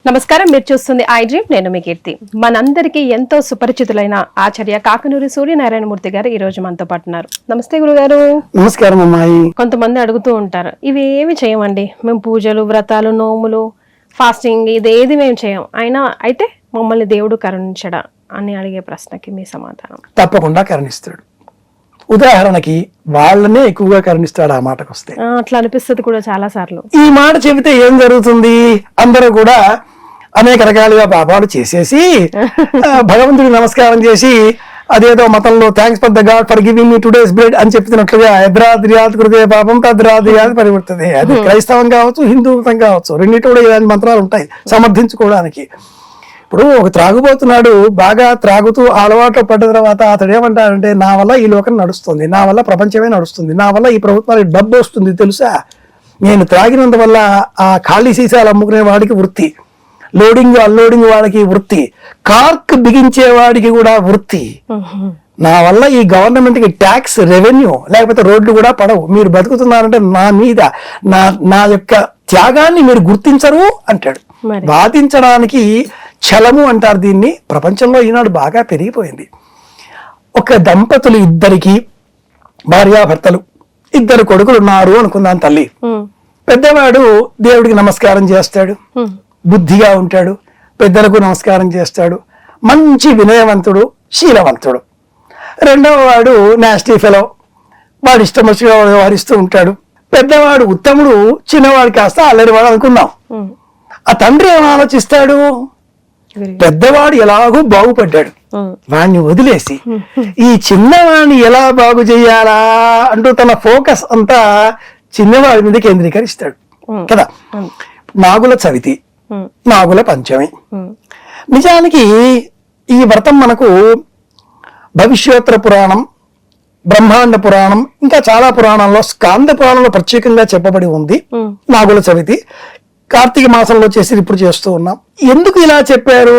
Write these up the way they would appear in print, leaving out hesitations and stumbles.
నమస్కారం, మీరు చూస్తుంది ఐ డ్రీమ్. నేను మీ కీర్తి. మనందరికీ ఎంతో సుపరిచితులైన ఆచార్య కాకనూరి సూర్యనారాయణమూర్తి గారు ఈ రోజు మనతో పాటు ఉన్నారు. నమస్తే గురుగారు. నమస్కారం అమ్మాయి. కొంతమంది అడుగుతూ ఉంటారు, ఇవి ఏమి చేయమండి, మేము పూజలు, వ్రతాలు, నోములు, ఫాస్టింగ్ ఇదేది మేము చేయం, అయినా అయితే మమ్మల్ని దేవుడు కరుణించడా అని అడిగే ప్రశ్నకి మీ సమాధానం? తప్పకుండా కరుణిస్తాడు. ఉదాహరణకి వాళ్ళనే ఎక్కువగా కరుణిస్తాడు. ఆ మాటకు వస్తే అట్లా అనిపిస్తుంది కూడా చాలా సార్లు. ఈ మాట చెబితే ఏం జరుగుతుంది? అందరూ కూడా అనేక రకాలుగా పాపాలు చేసేసి భగవంతుడికి నమస్కారం చేసి అదేదో మతంలో thanks for the God for giving me today's bread అని చెప్తున్నట్లుగా యద్రాద్రియాత్ కృతే పాపం తద్రాద్రియాత్ పరివర్తతే. అది క్రైస్తవం కావచ్చు, హిందూ మతం కావచ్చు, రెండింటి కూడా ఇలాంటి మంత్రాలు ఉంటాయి సమర్థించుకోవడానికి. ఇప్పుడు ఒక త్రాగుబోతున్నాడు, బాగా త్రాగుతూ అలవాటు పడ్డ తర్వాత అతడు ఏమంటాడంటే, నా వల్ల ఈ లోకం నడుస్తుంది, నా వల్ల ప్రపంచమే నడుస్తుంది, నా వల్ల ఈ ప్రభుత్వానికి డబ్బు వస్తుంది తెలుసా, నేను త్రాగినందువల్ల ఆ ఖాళీ సీసాలు అమ్ముకునే వాడికి వృత్తి, లోడింగ్ అన్లోడింగ్ వాడికి వృత్తి, కార్క్ బిగించే వాడికి కూడా వృత్తి, నా వల్ల ఈ గవర్నమెంట్ కి ట్యాక్స్ రెవెన్యూ లేకపోతే రోడ్లు కూడా పడవు, మీరు బతుకుతున్నారంటే నా మీద నా యొక్క త్యాగాన్ని మీరు గుర్తించరు అంటాడు. బాధించడానికి ఛలము అంటారు దీన్ని. ప్రపంచంలో ఈనాడు బాగా పెరిగిపోయింది. ఒక దంపతులు ఇద్దరికి భార్యాభర్తలు, ఇద్దరు కొడుకులు ఉన్నారు అనుకుందాం తల్లి. పెద్దవాడు దేవుడికి నమస్కారం చేస్తాడు, బుద్ధిగా ఉంటాడు, పెద్దలకు నమస్కారం చేస్తాడు, మంచి వినయవంతుడు, శీలవంతుడు. రెండవ వాడు నాస్టీ ఫెలో, వాడు ఇష్టం వచ్చిగా వ్యవహరిస్తూ ఉంటాడు. పెద్దవాడు ఉత్తముడు, చిన్నవాడు కాస్త అల్లరివాడు అనుకుందాం. ఆ తండ్రి ఏం ఆలోచిస్తాడు? పెద్దవాడు ఎలాగో బాగుపడ్డాడు, వాడిని వదిలేసి ఈ చిన్నవాడిని ఎలా బాగు చేయాలా అంటూ తన ఫోకస్ అంతా చిన్నవాడి మీద కేంద్రీకరిస్తాడు కదా. నాగుల చవితి, నాగుల పంచమి. నిజానికి ఈ వ్రతం మనకు భవిష్యోత్తర పురాణం, బ్రహ్మాండ పురాణం, ఇంకా చాలా పురాణాల్లో, స్కాంద పురాణంలో ప్రత్యేకంగా చెప్పబడి ఉంది నాగుల చవితి. కార్తీక మాసంలో చేసి ఇప్పుడు చేస్తూ ఉన్నాం. ఎందుకు ఇలా చెప్పారు?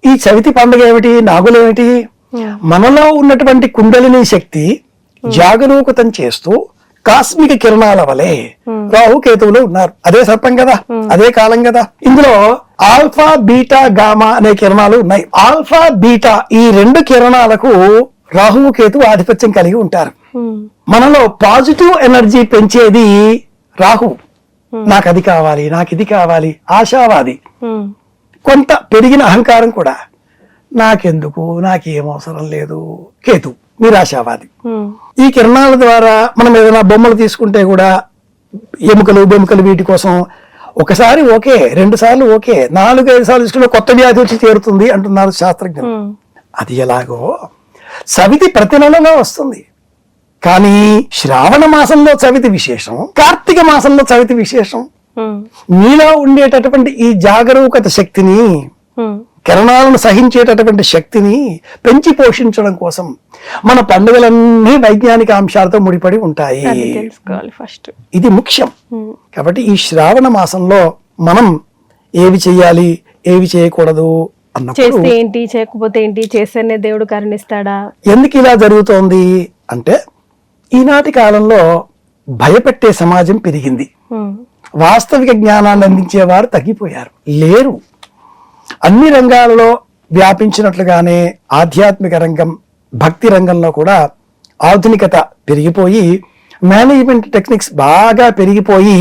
ఈ చవితి పండుగ ఏమిటి, నాగులు ఏమిటి? మనలో ఉన్నటువంటి కుండలిని శక్తి జాగరూకతం చేస్తూ కాస్మిక కిరణాల వలె రాహు కేతువులు ఉన్నారు. అదే సర్పం కదా, అదే కాలం కదా. ఇందులో ఆల్ఫా, బీటా, గామా అనే కిరణాలు ఉన్నాయి. ఆల్ఫా, బీటా ఈ రెండు కిరణాలకు రాహువు కేతు ఆధిపత్యం కలిగి ఉంటారు. మనలో పాజిటివ్ ఎనర్జీ పెంచేది రాహు. నాకు అది కావాలి, నాకు ఇది కావాలి, ఆశావాది, కొంత పెరిగిన అహంకారం కూడా, నాకెందుకు, నాకేం అవసరం లేదు, కేతు నిరాశావాది. ఈ కిరణాల ద్వారా మనం ఏదైనా బొమ్మలు తీసుకుంటే కూడా ఎముకలు, బొమ్మకలు వీటి కోసం ఒకసారి ఓకే, 2 సార్లు ఓకే, 4-5 సార్లు తీసుకుంటే కొత్త వ్యాధి వచ్చి చేరుతుంది అంటున్నారు శాస్త్రజ్ఞులు. అది ఎలాగో సవితి ప్రతి నెలలో వస్తుంది, కానీ శ్రావణ మాసంలో చవితి విశేషం, కార్తీక మాసంలో చవితి విశేషం. మీలో ఉండేటటువంటి ఈ జాగరూకత శక్తిని, కిరణాలను సహించేటటువంటి శక్తిని పెంచి పోషించడం కోసం మన పండుగలన్నీ వైజ్ఞానిక అంశాలతో ముడిపడి ఉంటాయి. ఇది ముఖ్యం. కాబట్టి ఈ శ్రావణ మాసంలో మనం ఏవి చేయాలి, ఏవి చేయకూడదు అన్నప్పుడు, చేస్తే ఏంటి, చేయకపోతే ఏంటి, చేస్తేనే దేవుడు కరుణిస్తాడా? ఎందుకు ఇలా జరుగుతోంది అంటే, ఈనాటి కాలంలో భయపెట్టే సమాజం పెరిగింది. వాస్తవిక జ్ఞానాన్ని అందించేవారు తగ్గిపోయారు, లేరు. అన్ని రంగాలలో వ్యాపించినట్లుగానే ఆధ్యాత్మిక రంగం, భక్తి రంగంలో కూడా ఆధునికత పెరిగిపోయి, మేనేజ్మెంట్ టెక్నిక్స్ బాగా పెరిగిపోయి,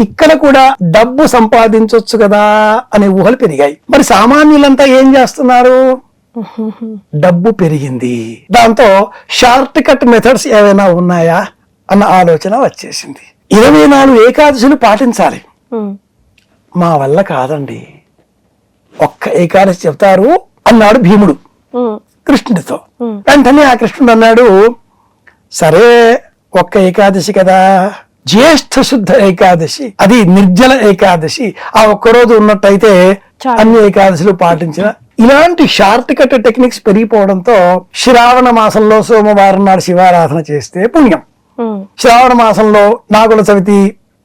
ఇక్కడ కూడా డబ్బు సంపాదించవచ్చు కదా అనే ఊహలు పెరిగాయి. మరి సామాన్యులంతా ఏం చేస్తున్నారు? డబ్బు పెరిగింది, దాంతో షార్ట్ కట్ మెథడ్స్ ఏమైనా ఉన్నాయా అన్న ఆలోచన వచ్చేసింది. 24 ఏకాదశులు పాటించాలి, మా వల్ల కాదండి, ఒక్క ఏకాదశి చెప్తారు అన్నాడు భీముడు కృష్ణుడితో. వెంటనే ఆ కృష్ణుడు అన్నాడు, సరే ఒక్క ఏకాదశి కదా, జ్యేష్ఠ శుద్ధ ఏకాదశి, అది నిర్జల ఏకాదశి, ఆ ఒక్కరోజు ఉన్నట్టయితే అన్ని ఏకాదశులు పాటించిన. ఇలాంటి షార్ట్ కట్ టెక్నిక్స్ పెరిగిపోవడంతో శ్రావణ మాసంలో సోమవారం నాడు శివారాధన చేస్తే పుణ్యం, శ్రావణ మాసంలో నాగుల చవితి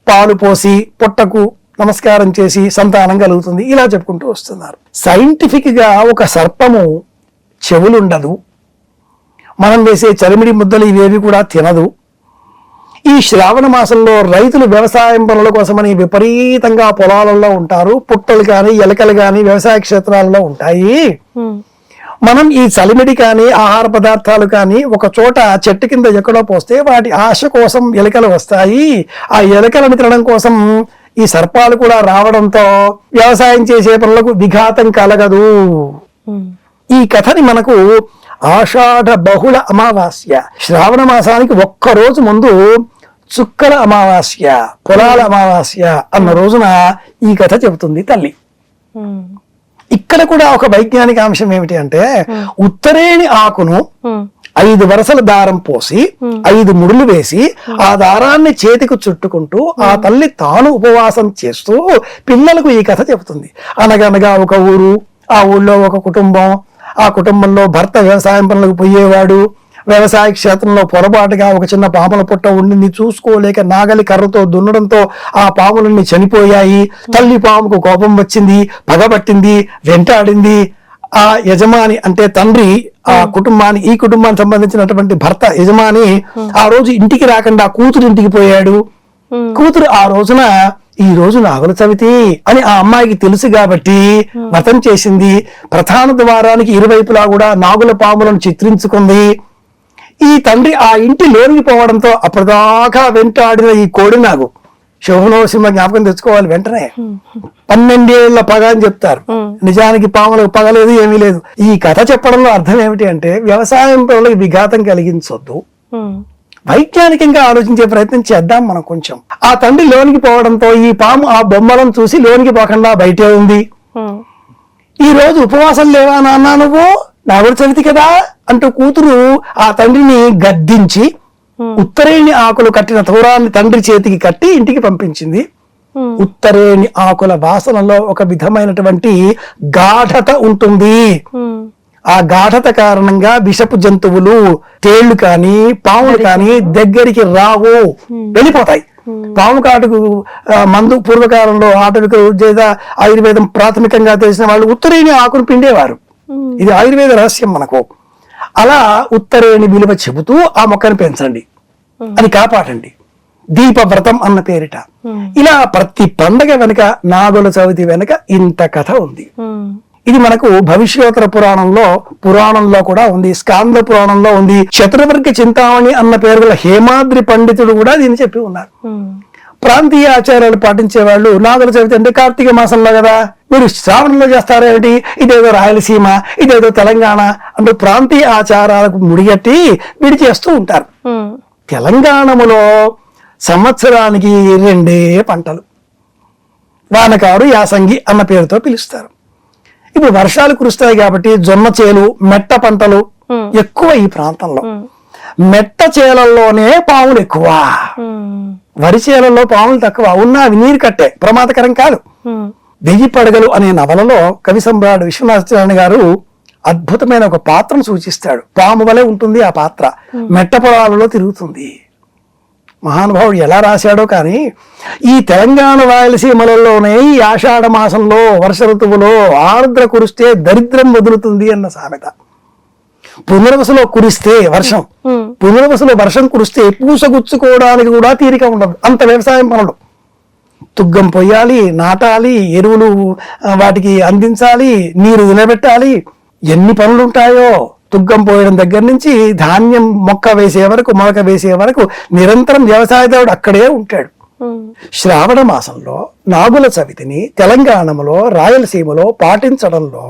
పాలు పోసి పొట్టకు నమస్కారం చేసి సంతానం కలుగుతుంది, ఇలా చెప్పుకుంటూ వస్తున్నారు. సైంటిఫిక్ గా ఒక సర్పము చెవులుండదు, మనం వేసే చరిమిడి ముద్దలు ఇవేవి కూడా తినదు, ఈ శ్రావణ మాసంలో రైతులు వ్యవసాయం పనుల కోసమని విపరీతంగా పొలాలలో ఉంటారు. పుట్టలు కానీ ఎలకలు కానీ వ్యవసాయ క్షేత్రాల్లో ఉంటాయి. మనం ఈ చలిమిడి కానీ ఆహార పదార్థాలు కానీ ఒక చోట చెట్టు కింద ఎక్కడో పోస్తే వాటి ఆశ కోసం ఎలుకలు వస్తాయి. ఆ ఎలుకలను తినడం కోసం ఈ సర్పాలు కూడా రావడంతో వ్యవసాయం చేసే పనులకు విఘాతం కలగదు. ఈ కథని మనకు ఆషాఢ బహుళ అమావాస్య, శ్రావణ మాసానికి ఒక్కరోజు ముందు చుక్కల అమావాస్య, పొలాల అమావాస్య అన్న రోజున ఈ కథ చెబుతుంది తల్లి. ఇక్కడ కూడా ఒక వైజ్ఞానిక అంశం ఏమిటి అంటే, ఉత్తరేణి ఆకును 5 వరసల దారం పోసి 5 ముడులు వేసి ఆ దారాన్ని చేతికి చుట్టుకుంటూ ఆ తల్లి తాను ఉపవాసం చేస్తూ పిల్లలకు ఈ కథ చెబుతుంది. అనగనగా ఒక ఊరు, ఆ ఊళ్ళో ఒక కుటుంబం, ఆ కుటుంబంలో భర్త వ్యవసాయం పనులకు పోయేవాడు. వ్యవసాయ క్షేత్రంలో పొరపాటుగా ఒక చిన్న పాముల పుట్ట ఉండింది. చూసుకోలేక నాగలి కర్రతో దున్నడంతో ఆ పాములన్నీ చనిపోయాయి. తల్లి పాముకు కోపం వచ్చింది, పగబట్టింది, వెంటాడింది. ఆ యజమాని అంటే తండ్రి ఆ కుటుంబాన్ని, ఈ కుటుంబానికి సంబంధించినటువంటి భర్త యజమాని ఆ రోజు ఇంటికి రాకుండా కూతురు ఇంటికి పోయాడు. కూతురు ఆ రోజున ఈ రోజు నాగుల చవితి అని ఆ అమ్మాయికి తెలుసు కాబట్టి వ్రతం చేసింది. ప్రధాన ద్వారానికి ఇరువైపులా కూడా నాగుల పాములను చిత్రించుకుంది. ఈ తండ్రి ఆ ఇంటి లోనికి పోవడంతో అప్పటిదాకా వెంటాడిన ఈ కోడినాగు, శోభనోసింహ జ్ఞాపకం తెచ్చుకోవాలి వెంటనే, 12 ఏళ్ల పగ అని చెప్తారు. నిజానికి పాములకు పగలేదు, ఏమీ లేదు. ఈ కథ చెప్పడంలో అర్థం ఏమిటి అంటే, వ్యవసాయం పనులకు విఘాతం కలిగించొద్దు, వైజ్ఞానికంగా ఆలోచించే ప్రయత్నం చేద్దాం మనం కొంచెం. ఆ తండ్రి లోనికి పోవడంతో ఈ పాము ఆ బొమ్మలను చూసి లోనికి పోకుండా బయటే ఉంది. ఈ రోజు ఉపవాసం లేవా నాన్న నువ్వు, నాగుల చవితి కదా అంటూ కూతురు ఆ తండ్రిని గద్దించి ఉత్తరేణి ఆకులు కట్టిన తోరాన్ని తండ్రి చేతికి కట్టి ఇంటికి పంపించింది. ఉత్తరేణి ఆకుల వాసనలో ఒక విధమైనటువంటి గాఢత ఉంటుంది. ఆ గాఢత కారణంగా విషపు జంతువులు, తేళ్లు కాని పాములు కాని దగ్గరికి రావు, వెళ్ళిపోతాయి. పాము కాటుకు మందు పూర్వకాలంలో ఆయుర్వేదం ప్రాథమికంగా తెలిసిన వాళ్ళు ఉత్తరేణి ఆకును పిండేవారు. ఇది ఆయుర్వేద రహస్యం మనకు. అలా ఉత్తరేణి విలువ చెబుతూ ఆ మొక్కను పెంచండి, అది కాపాడండి, దీపవ్రతం అన్న పేరిట. ఇలా ప్రతి పండగ వెనుక, నాగుల చవితి వెనుక ఇంత కథ ఉంది. ఇది మనకు భవిష్యోత్తర పురాణంలో కూడా ఉంది, స్కాంద పురాణంలో ఉంది. చతుర్వర్గ చింతామణి అన్న పేరు గల హేమాద్రి పండితుడు కూడా దీన్ని చెప్పి ఉన్నారు. ప్రాంతీయ ఆచారాలు పాటించే వాళ్ళు నాగుల చవితి అంటే కార్తీక మాసంలో కదా, మీరు శ్రావణంలో చేస్తారేమిటి, ఇదేదో రాయలసీమ, ఇదేదో తెలంగాణ అంటూ ప్రాంతీయ ఆచారాలకు ముడిగట్టి వీడి చేస్తూ ఉంటారు. తెలంగాణలో సంవత్సరానికి 2 పంటలు, వానకారు, యాసంగి అన్న పేరుతో పిలుస్తారు. ఇప్పుడు వర్షాలు కురుస్తాయి కాబట్టి జొన్న చేలు, మెట్ట పంటలు ఎక్కువ ఈ ప్రాంతంలో. మెట్ట చేలల్లోనే పాములు ఎక్కువ, వరి చేలల్లో పాములు తక్కువ. ఉన్నా అవి నీరు కట్టే, ప్రమాదకరం కాదు. 1000 పడగలు అనే నవలలో కవి సమ్రాట్ విశ్వనాథ గారు అద్భుతమైన ఒక పాత్రను సూచిస్తాడు. పాము వలె ఉంటుంది ఆ పాత్ర, మెట్ట పొలాలలో తిరుగుతుంది. మహానుభావుడు ఎలా రాశాడో కానీ, ఈ తెలంగాణ రాయలసీమలలోనే ఈ ఆషాఢ మాసంలో వర్ష ఋతువులో ఆర్ద్ర కురిస్తే దరిద్రం వదులుతుంది అన్న సామెత. పునర్వసులో కురిస్తే వర్షం, పునర్వసులో వర్షం కురిస్తే పూసగుచ్చుకోవడానికి కూడా తీరిక ఉండదు, అంత వ్యవసాయం పనులు. తుగ్గం పొయ్యాలి, నాటాలి, ఎరువులు వాటికి అందించాలి, నీరు నిలబెట్టాలి, ఎన్ని పనులు ఉంటాయో. తుగ్గం పోయడం దగ్గర నుంచి ధాన్యం మొక్క వేసే వరకు, మొలక వేసే వరకు నిరంతరం వ్యవసాయదారుడు అక్కడే ఉంటాడు. శ్రావణ మాసంలో నాగుల చవితిని తెలంగాణలో, రాయలసీమలో పాటించడంలో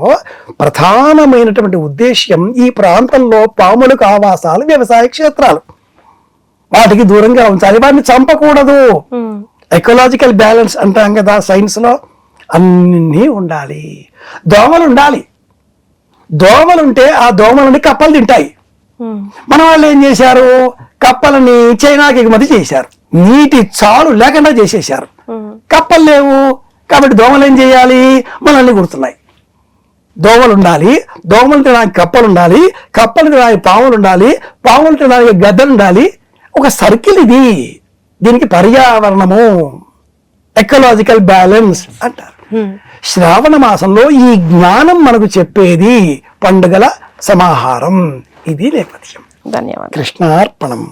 ప్రధానమైనటువంటి ఉద్దేశ్యం, ఈ ప్రాంతంలో పాములకు ఆవాసాలు వ్యవసాయ క్షేత్రాలు, వాటికి దూరంగా ఉంచాలి, వాటిని చంపకూడదు. ఎకలాజికల్ బ్యాలెన్స్ అంటాం కదా సైన్స్ లో, అన్నీ ఉండాలి. దోమలు ఉండాలి, దోమలుంటే ఆ దోమలని కప్పలు తింటాయి. మన వాళ్ళు ఏం చేశారు, కప్పలని చైనాకి ఎగుమతి చేశారు, నీటి చాలు లేకుండా చేసేశారు. కప్పలు లేవు కాబట్టి దోమలు ఏం చేయాలి, మనల్ని గుర్తున్నాయి. దోమలు ఉండాలి, దోమలు తినడానికి కప్పలు ఉండాలి, కప్పలు తినడానికి పాములు ఉండాలి, పాములు తినడానికి గద్దలు ఉండాలి. ఒక సర్కిల్ ఇది, దీనికి పర్యావరణము, ఎకలాజికల్ బ్యాలెన్స్ అంటారు. శ్రావణ మాసంలో ఈ జ్ఞానం మనకు చెప్పేది పండుగల సమాహారం. ఇది నేపథ్యం. ధన్యవాదాలు. కృష్ణార్పణం.